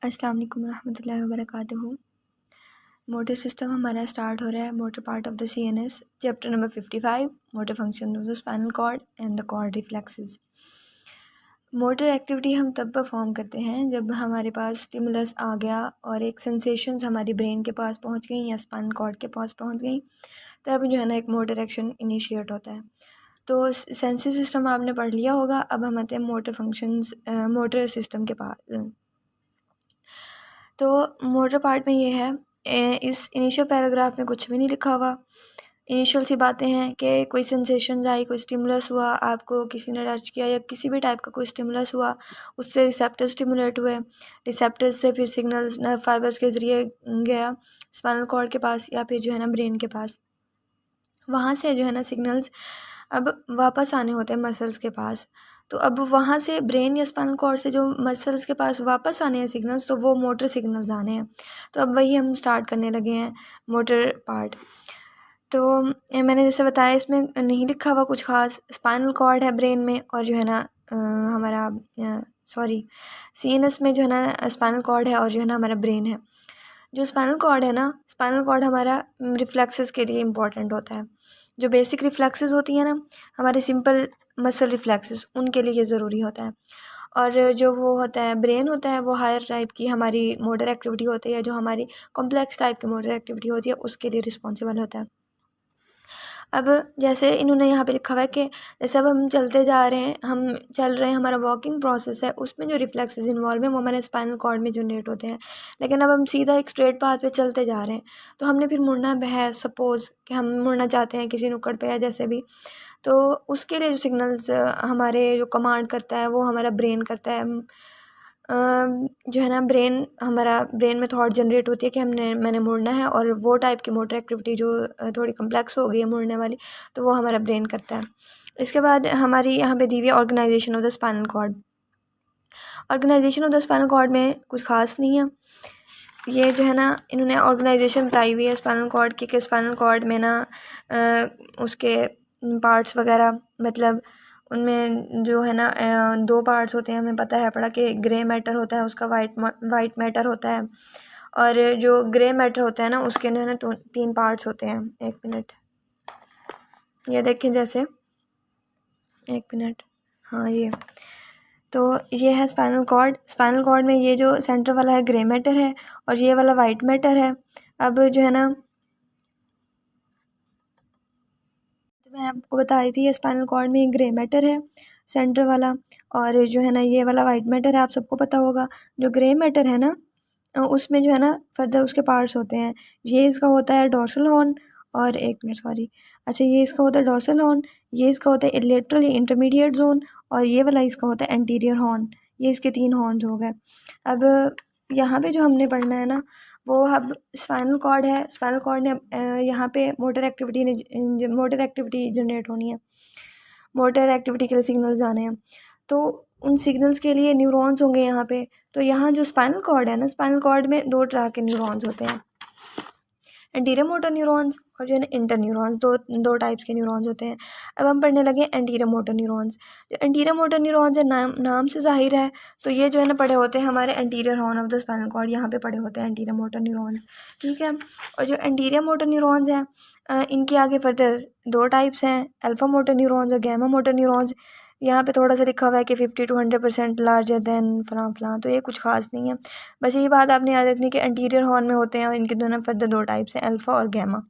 अस्सलाम वालेकुम रहमतुल्लाहि व बरकातुहू। मोटर सिस्टम हमारा स्टार्ट हो रहा है। Motor part of the CNS, chapter number 55, motor function of the spinal cord and the cord reflexes. Motor activity हम तब परफॉर्म करते हैं जब हमारे पास स्टिमुलस आ गया और एक सेंसेशंस हमारी ब्रेन के पास पहुंच गई या स्पाइनल कॉर्ड के पास पहुंच गई, तब जो है ना एक मोटर एक्शन इनिशिएट होता है। तो सेंसरी सिस्टम आपने पढ़ लिया होगा। अब हम आते हैं मोटर फंक्शंस, मोटर सिस्टम के पास। तो मोटर पार्ट में ये है, इस इनिशियल पैराग्राफ में कुछ भी नहीं लिखा हुआ। इनिशियल सी बातें हैं कि कोई सेंसेशंस आई, कोई स्टिमुलस हुआ, आपको किसी ने टच किया या किसी भी टाइप का कोई स्टिमुलस हुआ, उससे रिसेप्टर स्टिमुलेट हुए, रिसेप्टर्स से फिर सिग्नल्स नर्व फाइबर्स के ज़रिए गया स्पाइनल कॉर्ड के पास या फिर जो है ना ब्रेन के पास। वहाँ से जो है ना सिग्नल्स अब वापस आने होते हैं मसल्स के पास। तो अब वहाँ से ब्रेन या स्पाइनल कॉर्ड से जो मसल्स के पास वापस आने हैं सिग्नल्स, तो वो मोटर सिग्नल्स आने हैं। तो अब वही हम स्टार्ट करने लगे हैं मोटर पार्ट। तो मैंने जैसे बताया, इसमें नहीं लिखा हुआ कुछ खास। स्पाइनल कॉर्ड है ब्रेन में और जो है ना हमारा CNS में जो है ना स्पाइनल कॉर्ड है और जो है ना हमारा ब्रेन है। जो स्पाइनल कॉर्ड है ना, स्पाइनल कॉर्ड हमारा रिफ्लेक्सेस के लिए इम्पॉर्टेंट होता है। जो बेसिक रिफ्लेक्सेस होती हैं ना, हमारे सिंपल मसल रिफ्लेक्सेस, उनके लिए ये ज़रूरी होता है। और जो वो होता है ब्रेन होता है, वो हायर टाइप की हमारी मोटर एक्टिविटी होती है, जो हमारी कॉम्प्लेक्स टाइप की मोटर एक्टिविटी होती है, उसके लिए रिस्पॉन्सिबल होता है। अब जैसे इन्होंने यहाँ पे लिखा हुआ है कि जैसे अब हम चलते जा रहे हैं, हम चल रहे हैं, हमारा वॉकिंग प्रोसेस है, उसमें जो रिफ्लेक्सेस इन्वॉल्व हैं वो हमारे स्पाइनल कॉर्ड में जनरेट होते हैं। लेकिन अब हम सीधा एक स्ट्रेट पाथ पे चलते जा रहे हैं, तो हमने फिर मुड़ना है। सपोज़ कि हम मुड़ना चाहते हैं किसी नुक्कड़ पे या जैसे भी, तो उसके लिए जो सिग्नल्स हमारे जो कमांड करता है वो हमारा ब्रेन करता है। जो है ना ब्रेन में थॉट जनरेट होती है कि मैंने मुड़ना है, और वो टाइप की मोटर एक्टिविटी जो थोड़ी कम्प्लेक्स हो गई है मुड़ने वाली, तो वो हमारा ब्रेन करता है। इसके बाद हमारी यहाँ पे दी हुई है organisation of the spinal cord. Organisation of the spinal cord में कुछ खास नहीं है। ये जो है ना इन्होंने ऑर्गेनाइजेशन बताई हुई है स्पाइनल कॉर्ड की, कि स्पाइनल कॉर्ड में ना उसके पार्ट्स वगैरह, मतलब उनमें जो है ना दो पार्ट्स होते हैं। हमें पता है पड़ा कि ग्रे मैटर होता है, उसका वाइट मैटर होता है, और जो ग्रे मैटर होता है ना उसके जो है ना 3 पार्ट्स होते हैं। एक मिनट, ये देखें जैसे, एक मिनट, हाँ ये तो ये है स्पाइनल कॉर्ड। स्पाइनल कॉर्ड में ये जो सेंटर वाला है ग्रे मैटर है और ये वाला वाइट मैटर है। अब जो है ना, तो मैं आपको बता रही थी, ये स्पाइनल कॉर्ड में ग्रे मैटर है सेंटर वाला, और जो है ना ये वाला वाइट मैटर है। आप सबको पता होगा जो ग्रे मैटर है ना, उसमें जो है ना फर्दर उसके पार्ट्स होते हैं। ये इसका होता है डोर्सल हॉर्न, और एक मिनट सॉरी, अच्छा ये इसका होता है डोर्सल हॉर्न, ये इसका होता है लेटरल या इंटरमीडिएट जोन, और ये वाला इसका होता है एंटीरियर हॉर्न। ये इसके 3 हॉर्न्स हो गए। अब यहाँ पे जो हमने पढ़ना है ना, वो अब स्पाइनल कॉर्ड है। स्पाइनल कॉर्ड ने यहाँ पे मोटर एक्टिविटी जनरेट होनी है, मोटर एक्टिविटी के लिए सिग्नल्स आने हैं। तो उन सिग्नल्स के लिए न्यूरॉन्स होंगे यहाँ पे। तो यहाँ जो स्पाइनल कॉर्ड है ना, स्पाइनल कॉर्ड में 2 तरह के न्यूरॉन्स होते हैं, एंटीरियर मोटर न्यूरॉन्स और जो है ना इंटर न्यूरॉन्स। दो टाइप्स के न्यूरॉन्स होते हैं। अब हम पढ़ने लगे एंटीरियर मोटर न्यूरॉन्स। जो एंटीरियर मोटर न्यूरॉन्स है, नाम से जाहिर है, तो ये जो है ना पड़े होते हैं हमारे anterior horn of the spinal cord, यहाँ पे पड़े होते हैं एंटीरियर मोटर न्यूरॉन्स, ठीक है। और जो एंटीरियर मोटर न्यूरॉन्स हैं, इनके आगे फर्दर 2 टाइप्स हैं, अल्फा मोटर न्यूरॉन्स और गैमा मोटर न्यूरॉन्स। यहाँ पे थोड़ा सा लिखा हुआ है कि 50 to 100% लार्जर देन फलां फलां, तो ये कुछ खास नहीं है। बस ये बात आपने याद रखनी कि एंटीरियर हॉर्न में होते हैं, और इनके दोनों फर्दर 2 टाइप्स हैं, अल्फ़ा और गैमा।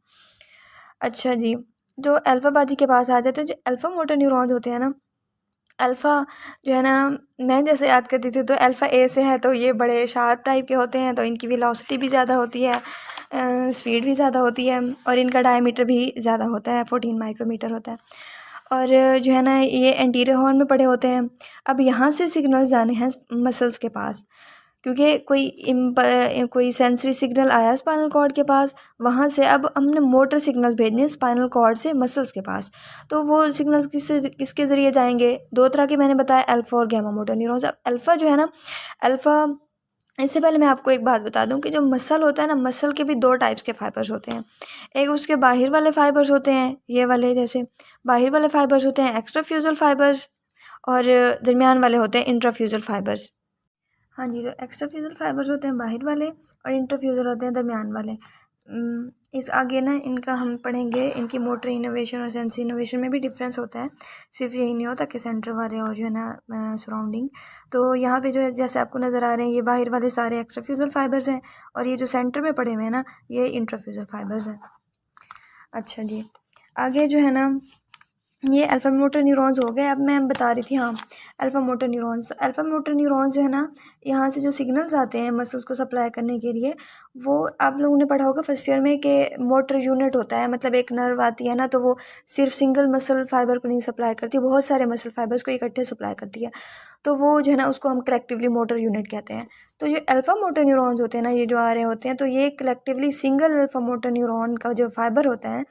अच्छा जी, जो अल्फ़ा बाजी के पास आ जाते हैं, जो अल्फ़ा मोटर न्यूरॉन्स होते हैं ना, अल्फ़ा जो है ना, मैं जैसे याद करती थी तो अल्फ़ा ए से है, तो ये बड़े शार्प टाइप के होते हैं, तो इनकी वेलोसिटी भी ज़्यादा होती है, स्पीड भी ज़्यादा होती है, और इनका डायमीटर भी ज़्यादा होता है, 14 माइक्रोमीटर होता है। और जो है ना ये एंटीरियर हॉर्न में पड़े होते हैं। अब यहाँ से सिग्नल्स आने हैं मसल्स के पास, क्योंकि कोई सेंसरी सिग्नल आया स्पाइनल कॉर्ड के पास, वहाँ से अब हमने मोटर सिग्नल्स भेजने स्पाइनल कॉर्ड से मसल्स के पास। तो वो सिग्नल्स किसके ज़रिए जाएंगे? 2 तरह के मैंने बताया, अल्फ़ा और गैमा मोटर न्यूरॉन्स। अब अल्फ़ा जो है ना, अल्फ़ा, इससे पहले मैं आपको एक बात बता दूं कि जो मसल होता है ना, मसल के भी 2 टाइप्स के फाइबर्स होते हैं। एक उसके बाहर वाले फाइबर्स होते हैं, ये वाले जैसे बाहर वाले फाइबर्स होते हैं एक्स्ट्राफ्यूजल फाइबर्स, और दरमियान वाले होते हैं इंट्राफ्यूजल फाइबर्स। हाँ जी, जो एक्स्ट्राफ्यूजल फाइबर्स होते हैं बाहर वाले और इंटरफ्यूजल होते हैं दरमियान वाले। इस आगे ना इनका हम पढ़ेंगे, इनकी मोटर इनोवेशन और सेंसरी इनोवेशन में भी डिफरेंस होता है, सिर्फ यही नहीं होता कि सेंटर वाले और जो है ना सराउंडिंग। तो यहाँ पे जो है जैसे आपको नज़र आ रहे हैं, ये बाहर वाले सारे एक्स्ट्राफ्यूजल फाइबर्स हैं और ये जो सेंटर में पड़े हुए हैं ना, ये इंटरफ्यूजल फाइबर्स हैं। अच्छा जी, आगे जो है ना ये अल्फा मोटर न्यूरॉन्स हो गए। अब मैं बता रही थी, हाँ, alpha motor neurons. Alpha motor neurons जो है ना, यहाँ से जो सिग्नल्स आते हैं मसल्स को सप्लाई करने के लिए, वो आप लोगों ने पढ़ा होगा फर्स्ट ईयर में कि मोटर यूनिट होता है, मतलब एक नर्व आती है ना, तो वो सिर्फ सिंगल मसल फाइबर को नहीं सप्लाई करती, बहुत सारे मसल फाइबर्स को इकट्ठे सप्लाई करती है। तो वो जो है ना उसको हम कलेक्टिवली मोटर यूनिट कहते हैं। तो ये अल्फा मोटर न्यूरॉन्स होते हैं ना, ये जो आ रहे होते हैं, तो ये collectively single alpha motor neuron का जो फाइबर होता है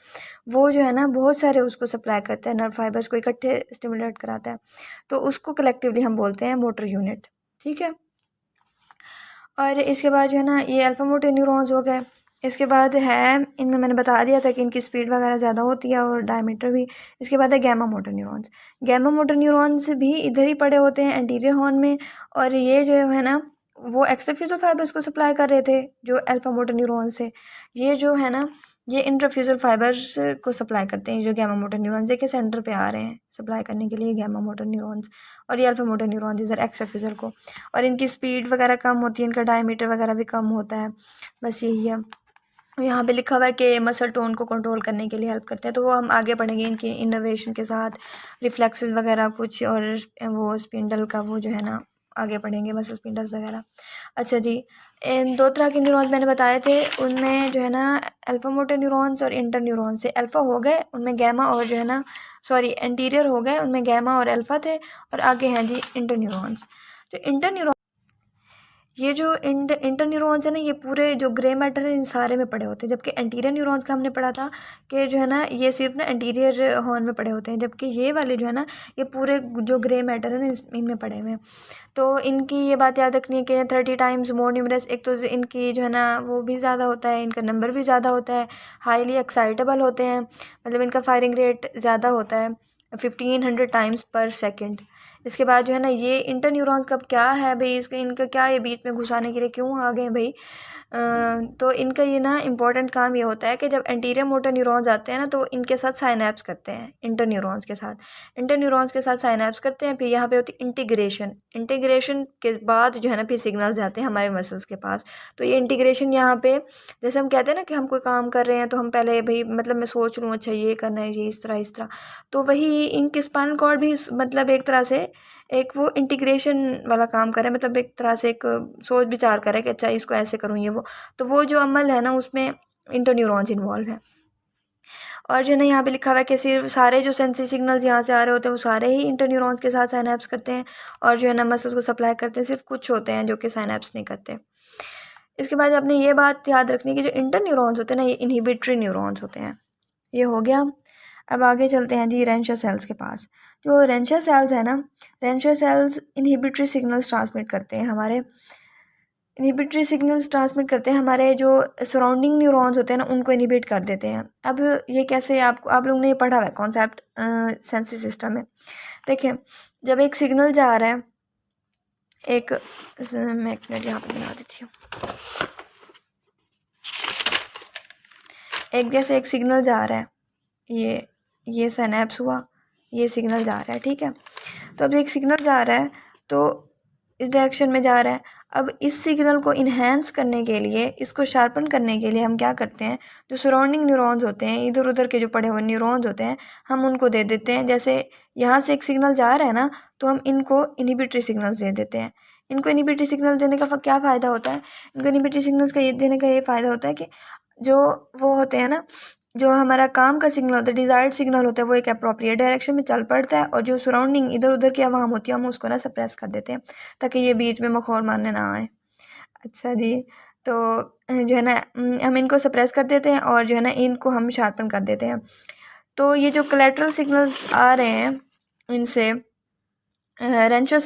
वो जो है ना बहुत सारे उसको सप्लाई करता है, नर्व फाइबर्स को इकट्ठे स्टिमुलेट कराता है, तो उसको कलेक्टिवली हम बोलते हैं मोटर यूनिट। ठीक है, और इसके बाद जो है ना ये अल्फा मोटर न्यूरॉन्स हो गए। इसके बाद है, इनमें मैंने बता दिया था कि इनकी स्पीड वगैरह ज़्यादा होती है और डायमीटर भी। इसके बाद है gamma motor neurons. Gamma motor neurons भी इधर ही पड़े होते हैं एंटीरियर हॉर्न में, और ये जो है ना वो एक्स्ट्राफ्यूजल फाइबर्स को सप्लाई कर रहे थे जो अल्फा मोटर न्यूरॉन्स से। ये जो है ना ये इंट्राफ्यूजल फाइबर्स को सप्लाई करते हैं, जो गैमा मोटर न्यूरॉन्स के सेंटर पे आ रहे हैं सप्लाई करने के लिए गैमा मोटर न्यूरॉन्स, और ये अल्फा मोटर न्यूरॉन्स इधर एक्स्ट्राफ्यूजल को। और इनकी स्पीड वगैरह कम होती है, इनका डायमीटर वगैरह भी कम होता है, बस यही है। यहाँ पे लिखा हुआ है कि मसल टोन को कंट्रोल करने के लिए हेल्प करते हैं, तो वो हम आगे पढ़ेंगे इनकी इनोवेशन के साथ, रिफ्लेक्सेस वगैरह कुछ, और वो स्पिंडल का वो जो है ना आगे पढ़ेंगे, मसल स्पिंडल्स वगैरह। अच्छा जी, इन दो तरह के न्यूरॉन्स मैंने बताए थे, उनमें जो है ना अल्फा मोटर न्यूरॉन्स और इंटर न्यूरॉन्स। से अल्फा हो गए उनमें गैमा, और जो है ना सॉरी एंटीरियर हो गए उनमें गैमा और अल्फा थे, और आगे हैं जी इंटर न्यूरॉन्स। तो इंटर न्यूरॉन, ये जो इंटर न्यूरॉन्स है ना, ये पूरे जो ग्रे मैटर है इन सारे में पड़े होते हैं, जबकि एंटीरियर न्यूरॉन्स का हमने पढ़ा था कि जो है ना ये सिर्फ ना एंटीरियर हॉर्न में पड़े होते हैं, जबकि ये वाले जो है ना ये पूरे जो ग्रे मैटर है ना इनमें पड़े हुए हैं। तो इनकी ये बात याद रखनी है कि 30 टाइम्स मोर न्यूमरस, एक तो इनकी जो है ना वो भी ज़्यादा होता है, इनका नंबर भी ज़्यादा होता है, हाईली एक्साइटेबल होते हैं, मतलब इनका फायरिंग रेट ज़्यादा होता है 1500 टाइम्स पर सेकेंड। इसके बाद जो है ना ये इंटर न्यूरॉन्स का क्या है भाई, इसका इनका क्या ये बीच में घुसाने के लिए क्यों आ गए भाई। तो इनका ये ना इम्पॉर्टेंट काम ये होता है कि जब एंटीरियर मोटर न्यूरॉन्स आते हैं ना तो इनके साथ साइनैप्स करते हैं, इंटर न्यूरॉन्स के साथ, इंटर न्यूरॉन्स के साथ साइनैप्स करते हैं। फिर यहाँ पे होती है इंटीग्रेशन, इंटीग्रेशन के बाद जो है ना फिर सिग्नल्स जाते हैं हमारे मसल्स के पास। तो ये इंटीग्रेशन यहाँ पे, जैसे हम कहते हैं ना कि हम कोई काम कर रहे हैं तो हम पहले भाई मतलब मैं सोच लूँ अच्छा ये करना है, ये इस तरह, तो वही इनके स्पाइनल कॉर्ड भी मतलब एक तरह से एक वो इंटीग्रेशन वाला काम करे, मतलब एक तरह से एक सोच विचार करे कि अच्छा इसको ऐसे करूँ ये वो, तो वो जो अमल है ना उसमें इंटर न्यूरॉन्स इन्वॉल्व है। और जो है ना यहाँ पे लिखा हुआ है कि सिर्फ सारे जो सेंसरी सिग्नल्स यहाँ से आ रहे होते हैं वो सारे ही इंटर न्यूरॉन्स के साथ साइनैप्स करते हैं, और जो है ना मसल्स को सप्लाई करते हैं, सिर्फ कुछ होते हैं जो कि साइनैप्स नहीं करते। इसके बाद आपने ये बात याद रखनी है कि जो इंटर न्यूरॉन्स होते हैं ना ये इनहिबिटरी न्यूरॉन्स होते हैं। ये हो गया। अब आगे चलते हैं जी रेंशा सेल्स के पास। जो रेंशा सेल्स है ना, रेंशा सेल्स इनहिबिटरी सिग्नल्स ट्रांसमिट करते हैं हमारे, इनहिबिटरी सिग्नल्स ट्रांसमिट करते हैं हमारे जो सराउंडिंग न्यूरॉन्स होते हैं ना उनको इनहिबिट कर देते हैं। अब ये कैसे, आप लोगों ने ये पढ़ा हुआ है कॉन्सेप्ट सेंसरी सिस्टम में। देखिए जब एक सिग्नल जा रहा है, एक मैं एक मिनट यहाँ पर बना देती हूँ, एक जैसे एक सिग्नल जा रहा है, ये सिनेप्स हुआ, ये सिग्नल जा रहा है, ठीक है। तो अब एक सिग्नल जा रहा है तो इस डायरेक्शन में जा रहा है। अब इस सिग्नल को इन्हेंस करने के लिए, इसको शार्पन करने के लिए हम क्या करते हैं, जो सराउंडिंग न्यूरॉन्स होते हैं, इधर उधर के जो पड़े हुए न्यूरॉन्स होते हैं, हम उनको दे देते हैं। जैसे यहाँ से एक सिग्नल जा रहा है ना, तो हम इनको इनहिबिटरी सिग्नल्स दे देते हैं। इनको इनहिबिटरी सिग्नल देने का क्या फ़ायदा होता है, इनको इनहिबिटरी सिग्नल्स का ये देने का ये फ़ायदा होता है कि जो वो होते हैं ना, जो हमारा काम का सिग्नल होता है, डिज़ायर्ड सिग्नल होता है, वो एक अप्रोप्रिएट डायरेक्शन में चल पड़ता है, और जो सराउंडिंग इधर उधर की आवाम होती है हम उसको ना सप्रेस कर देते हैं ताकि ये बीच में मखौल मारने ना आए। अच्छा जी, तो जो है ना हम इनको सप्रेस कर देते हैं और जो है ना इनको हम शार्पन कर देते हैं। तो ये जो कोलेटरल सिग्नल्स आ रहे हैं इनसे, रेंशो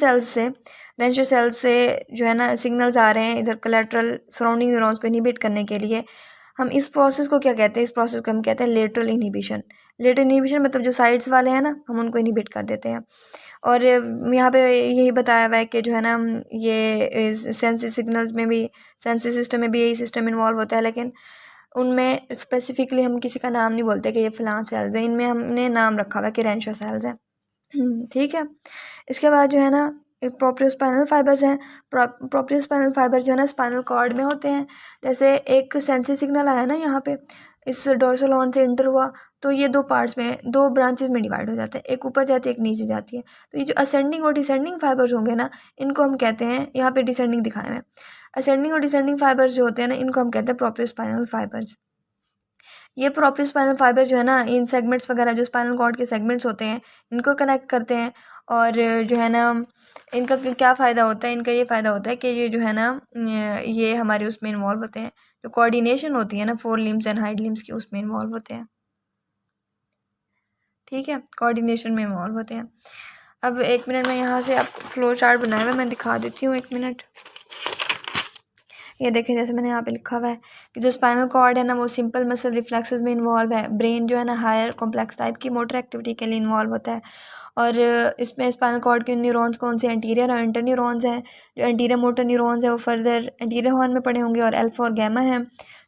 सेल्स से जो है ना सिग्नल्स आ रहे हैं इधर कोलेटरल सराउंडिंग न्यूरॉन्स को इनहिबिट करने के लिए, हम इस प्रोसेस को क्या कहते हैं, इस प्रोसेस को हम कहते हैं लेटरल इनहिबिशन। लेटरल इनहिबिशन मतलब जो साइड्स वाले हैं ना हम उनको इनहिबिट कर देते हैं। और यहाँ पे यही बताया हुआ है कि जो है ना ये सेंसरी सिग्नल्स में भी, सेंसरी सिस्टम में भी यही सिस्टम इन्वॉल्व होता है, लेकिन उनमें स्पेसिफिकली हम किसी का नाम नहीं बोलते कि ये फ़लाँ सेल्स हैं, इनमें हमने नाम रखा हुआ है कि रेंशो सेल्स हैं। ठीक है। इसके बाद जो है ना एक प्रोप्रियोस्पाइनल फाइबर्स हैं। प्रोप्रियोस्पाइनल फाइबर जो है ना स्पाइनल कॉर्ड में होते हैं। जैसे एक सेंसरी सिग्नल आया ना यहाँ पे, इस डोर्सल हॉर्न से इंटर हुआ, तो ये दो पार्ट्स में, दो ब्रांचेस में डिवाइड हो जाते हैं, एक ऊपर जाती है एक नीचे जाती है। तो ये जो असेंडिंग और डिसेंडिंग फाइबर्स होंगे ना, इनको हम कहते हैं, यहाँ पे डिसेंडिंग दिखाए हैं, असेंडिंग और डिसेंडिंग फाइबर्स जो होते हैं ना, इनको हम कहते हैं प्रोप्रियोस्पाइनल फाइबर्स। ये प्रोप्रियोस्पाइनल फाइबर जो है ना, इन सेगमेंट्स वगैरह जो स्पाइनल कॉर्ड के सेगमेंट्स होते हैं, इनको कनेक्ट करते हैं। और जो है ना इनका क्या फ़ायदा होता है, इनका ये फ़ायदा होता है कि ये जो है ना ये हमारे उसमें इन्वॉल्व होते हैं, जो कोऑर्डिनेशन होती है ना four limbs and hind limbs की, उसमें इन्वॉल्व होते हैं। ठीक है, कोऑर्डिनेशन में इन्वॉल्व होते हैं। अब 1 मिनट में यहाँ से आप फ्लो चार्ट बनाया हुआ मैं दिखा देती हूँ, 1 मिनट। ये देखें, जैसे मैंने यहाँ पे लिखा हुआ है कि जो स्पाइनल कॉर्ड है ना वो सिंपल मसल रिफ्लेक्सेस में इन्वॉल्व है। ब्रेन जो है ना हायर कॉम्प्लेक्स टाइप की मोटर एक्टिविटी के लिए इन्वॉल्व होता है। और इसमें स्पाइनल कॉर्ड के न्यूरॉन्स कौन से, एंटीरियर और इंटर न्यूरॉन्स हैं। जो एंटीरियर मोटर न्यूरॉन्स हैं वो फर्दर एंटीरियर हॉर्न में पड़े होंगे, और अल्फा और गैमा हैं।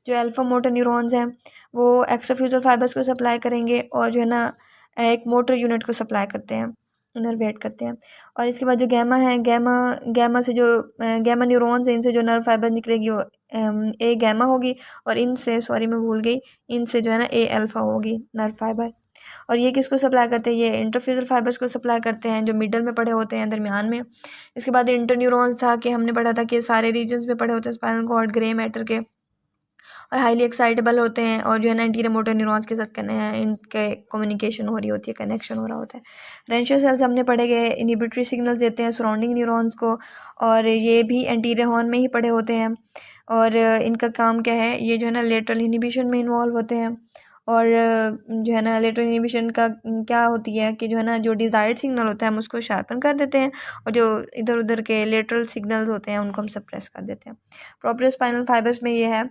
जो अल्फा मोटर न्यूरॉन्स हैं वो एक्स्ट्राफ्यूजल फाइबर्स को सप्लाई करेंगे, और जो है ना एक मोटर यूनिट को सप्लाई करते हैं, इनर्वेट करते हैं। और इसके बाद जो गैमा है, गैमा से जो गैमा न्यूरॉन्स हैं, इनसे जो नर्व फाइबर निकलेगी वो ए गैमा होगी, और इनसे, सॉरी मैं भूल गई, इनसे जो है ना ए अल्फा होगी नर्व फाइबर। और ये किसको सप्लाई करते हैं, ये इंटरफ्यूजल फाइबर्स को सप्लाई करते हैं, जो मिडल में पड़े होते हैं, दरमियान में। इसके बाद इंटर न्यूरॉन्स था कि हमने पढ़ा था कि सारे रीजन्स में पड़े होते हैं स्पाइनल कॉर्ड ग्रे मैटर के, और हाईली एक्साइटेबल होते हैं, और जो है ना एंटीरियर मोटर न्यूरॉन्स के साथ इनके कम्युनिकेशन हो रही होती है, कनेक्शन हो रहा होता है। रेंशियो सेल्स हमने पढ़े गए इनहिबिटरी सिग्नल्स देते हैं सराउंडिंग न्यूरॉन्स को, और ये भी एंटीरियर हॉर्न में ही पड़े होते हैं। और इनका काम क्या है, ये जो है ना लेटरल इनहिबिशन में इन्वॉल्व होते हैं। और जो है ना लेटरल इनहिबिशन का क्या होती है कि जो है ना जो डिज़ायर्ड सिग्नल होता है हम उसको शार्पन कर देते हैं, और जो इधर उधर के लेटरल सिग्नल्स होते हैं उनको हम सप्रेस कर देते हैं। प्रोप्रियोस्पाइनल फाइबर्स में ये है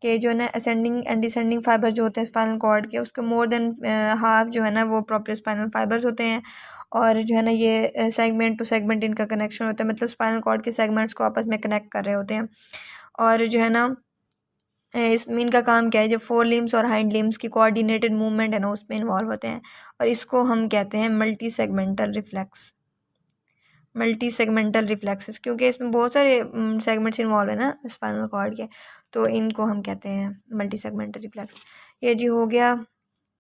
कि जो है ना असेंडिंग एंड डिसेंडिंग फाइबर जो होते हैं स्पाइनल कॉर्ड के, उसके मोर देन हाफ जो है ना वो प्रोप्रियोस्पाइनल फाइबर्स होते हैं। और जो है ना ये सेगमेंट टू सेगमेंट इनका कनेक्शन होता है, मतलब स्पाइनल कॉर्ड के सेगमेंट्स को आपस में कनेक्ट कर रहे होते हैं। और जो है ना इसमें इनका काम क्या है, जो फोर लिम्स और हाइंड लिम्स की कोऑर्डिनेटेड मूवमेंट है ना उसमें इन्वॉल्व होते हैं, और इसको हम कहते हैं multi segmental reflex, multi segmental reflexes, क्योंकि इसमें बहुत सारे सेगमेंट्स इन्वॉल्व है ना स्पाइनल कॉर्ड के, तो इनको हम कहते हैं मल्टी सेगमेंटल रिफ्लेक्स। ये जी हो गया